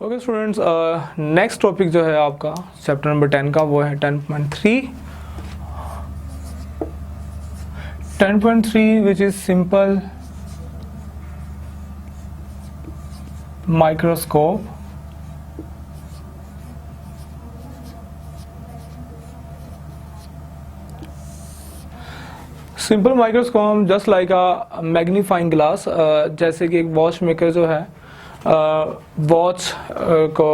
Okay students, next topic जो है आपका चैप्टर नंबर 10 का वो है 10.3 which is simple microscope. Simple microscope just like a magnifying glass, जैसे कि एक वॉच मेकर जो है वॉच को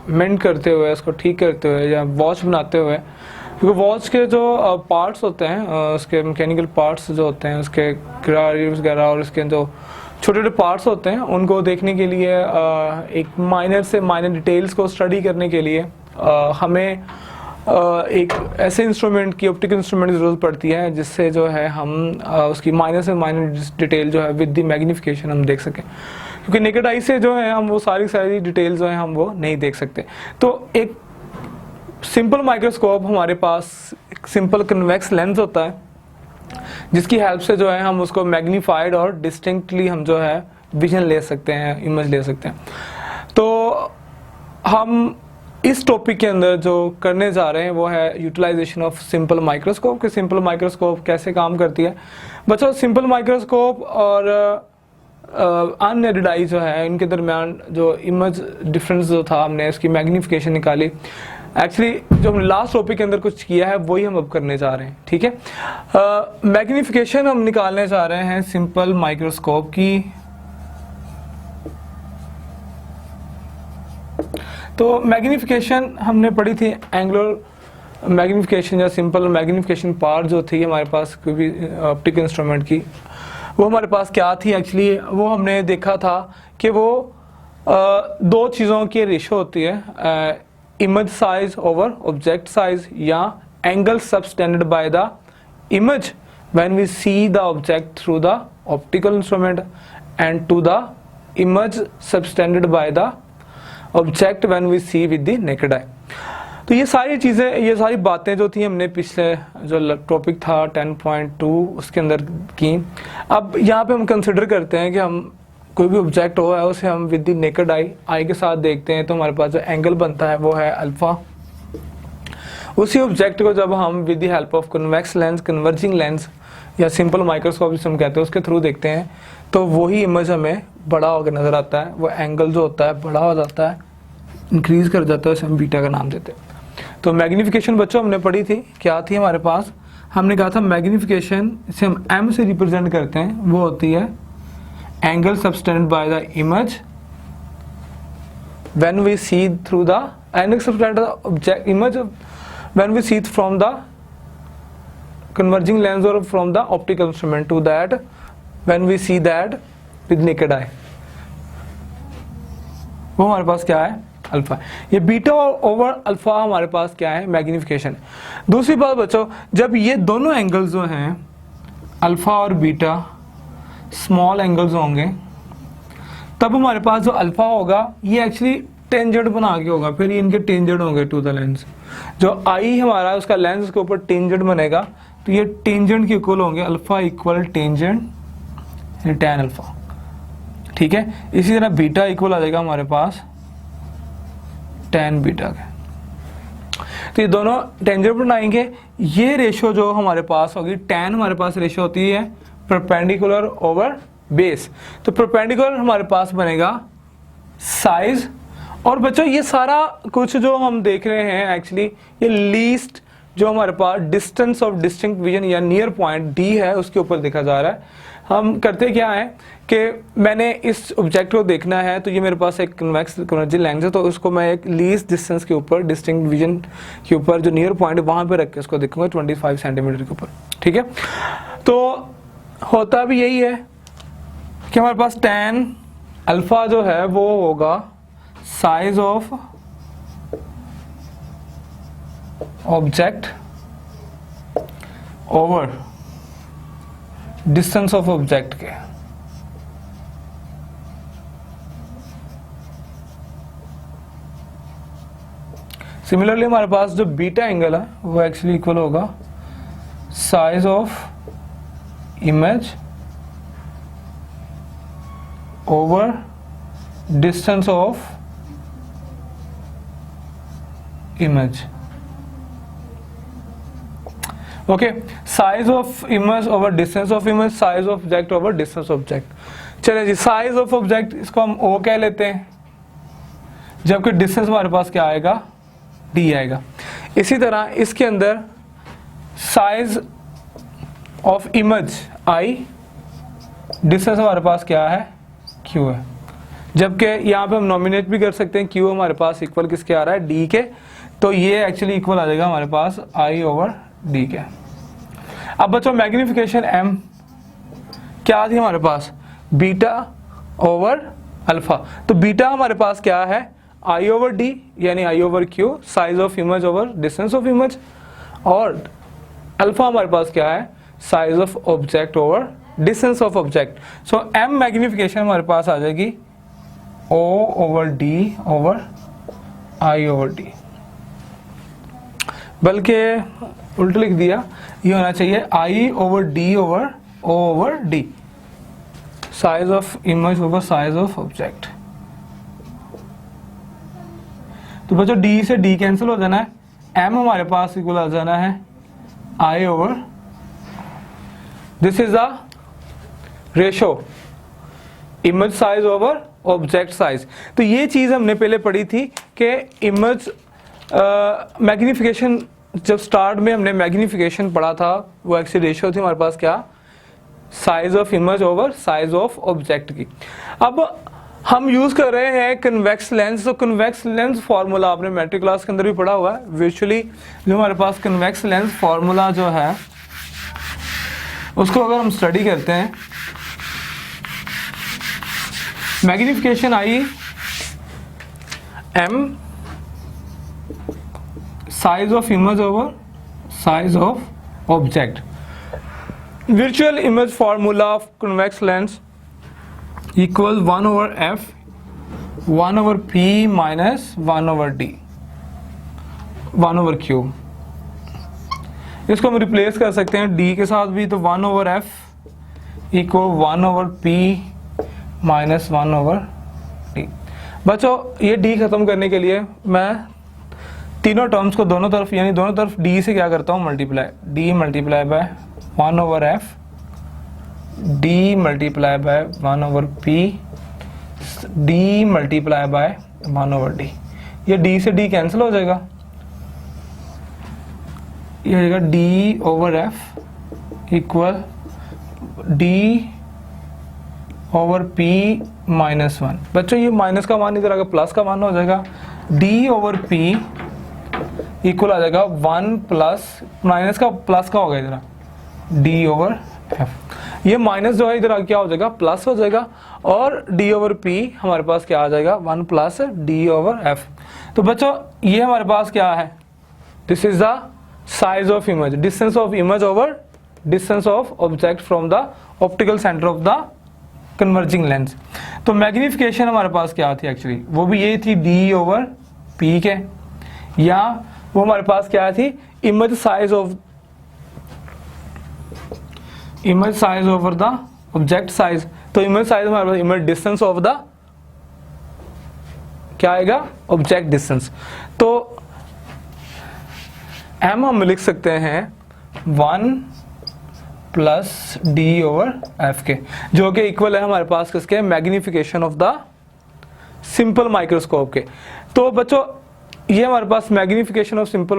मेंट करते हुए, उसको ठीक करते हुए या वॉच बनाते हुए, क्योंकि वॉच के जो पार्ट्स होते हैं, उसके मैकेनिकल पार्ट्स जो होते हैं, उसके ग्रारियर्स वगैरह और उसके जो छोटे छोटे पार्ट्स होते हैं, उनको देखने के लिए एक माइनर से माइनर डिटेल्स को स्टडी करने के लिए हमें एक ऐसे इंस्ट्रूमेंट की, ऑप्टिकल इंस्ट्रूमेंट की ज़रूरत पड़ती है जिससे जो है हम उसकी माइनर से माइनर डिटेल जो है विद द मैग्नीफिकेशन हम देख सकें, क्योंकि नेकेड आई से जो है हम वो सारी डिटेल जो है हम वो नहीं देख सकते। तो एक सिंपल माइक्रोस्कोप हमारे पास एक सिंपल कन्वेक्स लेंस होता है जिसकी हेल्प से जो है हम उसको मैग्नीफाइड और डिस्टिंक्टली हम जो है विजन ले सकते हैं, इमेज ले सकते हैं। तो हम इस टॉपिक के अंदर जो करने जा रहे हैं वो है यूटिलाइजेशन ऑफ सिंपल माइक्रोस्कोप, कि सिंपल माइक्रोस्कोप कैसे काम करती है। बच्चों, सिंपल माइक्रोस्कोप और अननेकेड आई जो है इनके दरमियान जो इमेज डिफरेंस जो था, हमने इसकी मैग्नीफिकेशन निकाली। एक्चुअली जो हमने लास्ट टॉपिक के अंदर कुछ किया है वही हम अब करने जा रहे हैं, ठीक है। मैग्नीफिकेशन हम निकालने जा रहे हैं सिंपल माइक्रोस्कोप की। तो मैग्नीफिकेशन हमने पढ़ी थी, एंगुलर मैग्नीफिकेशन या सिंपल मैग्नीफिकेशन पावर जो थी हमारे पास कोई भी ऑप्टिकल इंस्ट्रूमेंट की, वो हमारे पास क्या थी। एक्चुअली वो हमने देखा था कि वो दो चीज़ों की रेशो होती है, image size over object size, या angle subtended by the image when we see the object through the optical instrument and to the image subtended by the object when we see with the naked eye. तो ये सारी चीज़ें, ये सारी बातें जो थी हमने पिछले जो टॉपिक था 10.2 उसके अंदर की। अब यहाँ पे हम कंसिडर करते हैं कि हम कोई भी ऑब्जेक्ट हो है उसे हम विद द नेकेड आई के साथ देखते हैं, तो हमारे पास जो एंगल बनता है वो है अल्फा। उसी ऑब्जेक्ट को जब हम with the help of convex lens, converging lens या सिंपल माइक्रोस्कोप जिसे हम कहते हैं उसके थ्रू देखते हैं, तो वही इमेज हमें बड़ा होकर नजर आता है। वो एंगल जो होता है बड़ा हो जाता है, इंक्रीज कर जाता है, उसे हम बीटा का नाम देते हैं। तो मैग्नीफिकेशन बच्चों हमने पढ़ी थी, क्या थी हमारे पास, हमने कहा था मैग्नीफिकेशन इसे हम m से रिप्रेजेंट करते हैं, वो होती है angle subtended by the image when we see through the angle subtended object image when we see from the converging lens और from the optical instrument to that when we see that with naked eye, वो हमारे पास क्या है, alpha. ये beta over alpha हमारे पास क्या है, मैग्नीफिकेशन। दूसरी बात बच्चों, जब ये दोनों एंगल्स जो हैं अल्फा और बीटा स्मॉल एंगल्स होंगे, तब हमारे पास जो अल्फा होगा ये एक्चुअली टेंजेंट बना के होगा, फिर ये इनके टेंजेंट होंगे टू द लेंस। जो आई हमारा उसका लेंस के ऊपर टेंजेंट बनेगा, तो ये टेंजेंट के इक्वल होंगे, alpha equal tangent tan alpha, ठीक है। इसी तरह बीटा इक्वल आ जाएगा हमारे पास टैन बीटा के। तो ये दोनों टेंजेंट बनाएंगे, ये रेशो जो हमारे पास होगी, टैन हमारे पास रेशो होती है परपेंडिकुलर ओवर बेस। तो परपेंडिकुलर हमारे पास बनेगा साइज। और बच्चों ये सारा कुछ जो हम देख रहे हैं एक्चुअली ये लीस्ट जो हमारे पास डिस्टेंस ऑफ डिस्टिंक्ट विजन या नियर पॉइंट डी है उसके ऊपर देखा जा रहा है। हम करते क्या है कि मैंने इस ऑब्जेक्ट को देखना है, तो ये मेरे पास एक कन्वेक्स कन्वर्जिंग लेंस है, तो उसको मैं एक लीस्ट डिस्टेंस के ऊपर, डिस्टिंक्ट विजन के ऊपर जो नियर पॉइंट है वहां पे रख के उसको देखूंगा 25 सेंटीमीटर के ऊपर, ठीक है। तो होता भी यही है कि हमारे पास टैन अल्फा जो है वो होगा size of object over distance of object के। सिमिलरली हमारे पास जो बीटा एंगल है वो एक्चुअली इक्वल होगा size of image over distance of image. Okay, size of image over distance of image, size of object over distance object. चलिए जी, size of object इसको हम ओ कह लेते हैं, जबकि डिस्टेंस हमारे पास क्या आएगा, डी आएगा। इसी तरह इसके अंदर size of image I, distance हमारे पास क्या है, क्यू है, जबकि यहाँ पे हम नॉमिनेट भी कर सकते हैं, क्यू हमारे पास इक्वल किसके आ रहा है, डी के, तो ये एक्चुअली इक्वल आ जाएगा हमारे पास आई ओवर डी के। अब बच्चों मैग्निफिकेशन एम क्या थी हमारे पास, बीटा ओवर अल्फा, तो बीटा हमारे पास क्या है, आई ओवर डी यानी I over Q, size of image over distance of image, और अल्फा हमारे पास क्या है, size of object over distance of object. So M magnification हमारे पास आ जाएगी O over D over I over D, बल्कि उल्टा लिख दिया, ये होना चाहिए I over D over O over D, size of image over size of object. तो बच्चों डी से डी कैंसिल हो जाना है, एम हमारे पास इक्वल आ जाना है I over, this is the ratio image size over object size. तो ये चीज हमने पहले पढ़ी थी कि इमेज मैग्निफिकेशन, जब स्टार्ट में हमने मैग्निफिकेशन पढ़ा था, वो एक्चुअली रेशियो थी हमारे पास क्या, size of image over size of object की। अब हम यूज कर रहे हैं कन्वेक्स लेंस, तो कन्वेक्स लेंस फार्मूला आपने मैट्रिक क्लास के अंदर भी पढ़ा हुआ है। वर्चुअली जो हमारे पास कन्वेक्स लेंस फार्मूला जो है उसको अगर हम स्टडी करते हैं, magnification I am size of image over size of object, virtual image formula of convex lens equals 1 over f 1 over p minus 1 over d 1 over q। इसको हम रिप्लेस कर सकते हैं d के साथ भी, तो 1 over f equal 1 over p minus 1 over d। बच्चों ये d खत्म करने के लिए मैं तीनों टर्म्स को दोनों तरफ, यानी दोनों तरफ d से क्या करता हूँ, multiply, d multiply by 1 over f d multiply by 1 over p d multiply by 1 over d। ये d से d कैंसिल हो जाएगा, ये हो जाएगा d over f equal d over p minus 1। बच्चों ये माइनस का मान इधर आगे प्लस का मान हो जाएगा, d over p इक्वल आ जाएगा 1 प्लस माइनस का प्लस का होगा इधर d ओवर f, ये माइनस जो है इधर क्या हो जाएगा, प्लस हो जाएगा, और d ओवर p हमारे पास क्या आ जाएगा, 1 प्लस d ओवर f। तो बच्चों ये हमारे पास क्या है, this is the size of image, distance of image over distance of object from the optical centre of the converging lens. तो मैग्निफिकेशन हमारे पास क्या थी एक्चुअली, वो भी यही थी d ओवर p के, या वो हमारे पास क्या थी, image size over the object size. तो इमेज साइज हमारे पास इमेज डिस्टेंस ऑफ द क्या आएगा, ऑब्जेक्ट डिस्टेंस। तो m हम लिख सकते हैं 1 प्लस d ओवर f के, जो कि इक्वल है हमारे पास किसके, magnification of the simple microscope के। तो बच्चों ये हमारे पास मैग्निफिकेशन ऑफ सिंपल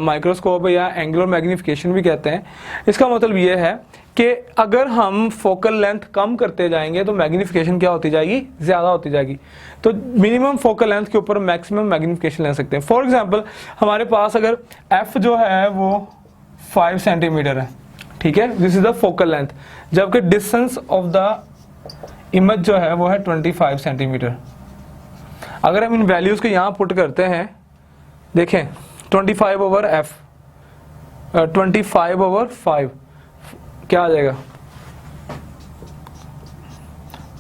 माइक्रोस्कोप या एंगुलर मैग्निफिकेशन भी कहते हैं। इसका मतलब ये है कि अगर हम फोकल लेंथ कम करते जाएंगे तो मैग्निफिकेशन क्या होती जाएगी, ज़्यादा होती जाएगी। तो मिनिमम फोकल लेंथ के ऊपर मैक्सिमम मैग्निफिकेशन ले सकते हैं। फॉर एग्जांपल हमारे पास अगर f जो है वो 5 सेंटीमीटर है, ठीक है, this is the focal length, जबकि डिस्टेंस ऑफ द इमेज जो है वो है 25 सेंटीमीटर। अगर हम इन वैल्यूज़ को यहाँ पुट करते हैं, देखें 25 ओवर f 25 ओवर 5 क्या आ जाएगा,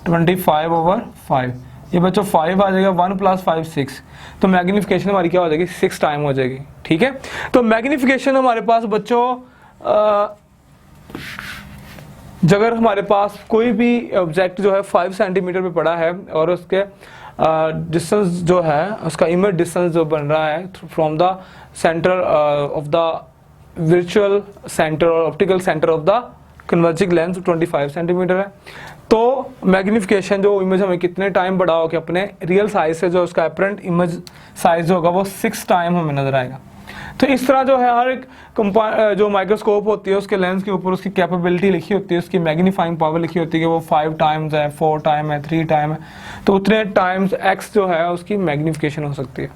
25 ओवर 5, ये बच्चों 5 आ जाएगा, 1 प्लस 5 6, तो मैग्निफिकेशन हमारी क्या हो जाएगी, 6 टाइम हो जाएगी, ठीक है। तो मैग्निफिकेशन हमारे पास बच्चों अगर हमारे पास कोई भी ऑब्जेक्ट जो है 5 सेंटीमीटर पे पड़ा है और उसके डिस्टेंस जो है उसका इमेज डिस्टेंस जो बन रहा है from the centre of the virtual centre और optical centre of the converging lens 25 centimetre है। तो मैग्निफिकेशन जो इमेज हमें कितने टाइम बढ़ा हो कि अपने रियल साइज से जो उसका अपरेंट इमेज साइज होगा वो 6 टाइम हमें नजर आएगा। तो इस तरह जो है हर एक जो माइक्रोस्कोप होती है उसके लेंस के ऊपर उसकी कैपेबिलिटी लिखी होती है, उसकी मैग्नीफाइंग पावर लिखी होती है कि वो 5 टाइम्स है, 4 टाइम है, 3 टाइम है, तो उतने टाइम्स एक्स जो है उसकी मैग्निफिकेशन हो सकती है।